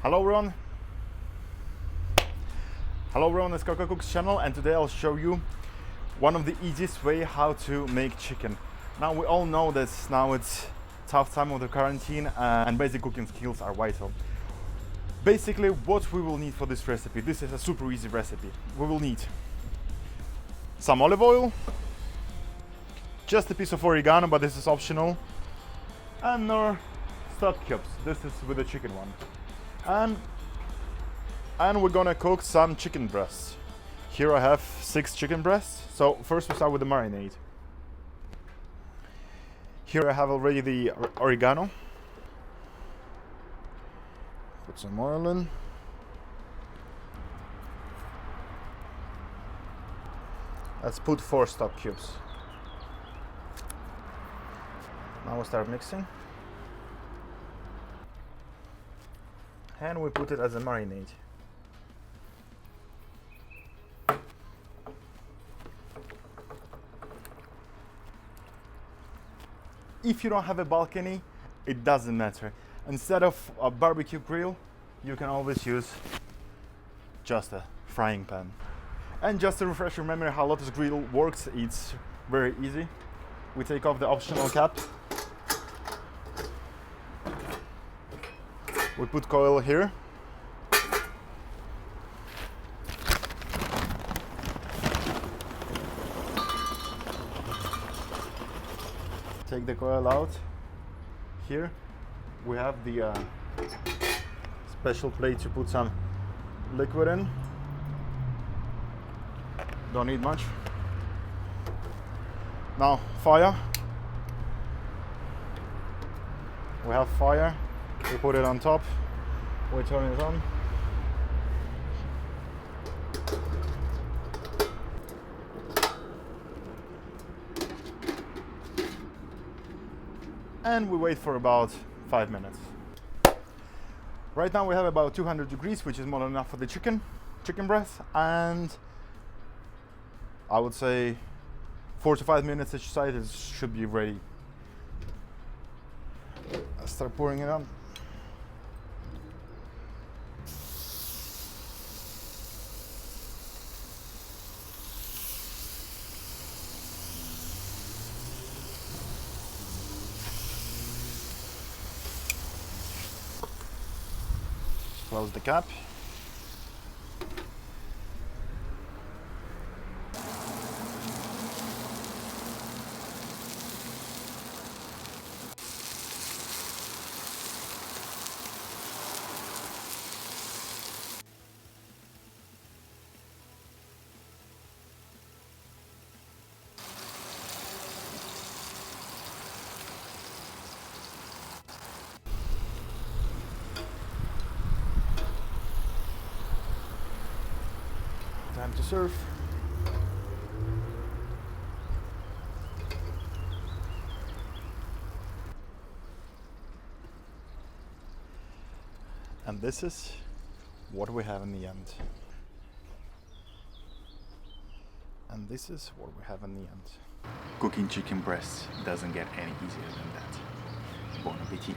Hello everyone. Hello everyone, it's Koko Cook's channel, and today I'll show you one of the easiest way how to make chicken. Now we all know that now it's tough time of the quarantine and basic cooking skills are vital. Basically what we will need for this recipe, this is a super easy recipe. We will need some olive oil, just a piece of oregano, but this is optional, and Knorr stock cubes. This is with the chicken one. And we're gonna cook some chicken breasts. Here I have 6 chicken breasts. So first we start with the marinade. Here I have already the oregano. Put some oil in. Let's put 4 stock cubes. Now we'll start mixing. And we put it as a marinade. If you don't have a balcony, it doesn't matter. Instead of a barbecue grill, you can always use just a frying pan. And just to refresh your memory how Lotus Grill works, it's very easy. We take off the optional cap. We put coil here. Take the coil out. Here we have the special plate to put some liquid in. Don't need much. Now fire. We have fire. We put it on top. We turn it on. And we wait for about 5 minutes. Right now we have about 200 degrees, which is more than enough for the chicken breast, and I would say 4 to 5 minutes each side should be ready. I'll start pouring it on. Close the cap. Time to serve. And this is what we have in the end. And this is what we have in the end. Cooking chicken breasts doesn't get any easier than that. Bon appetit.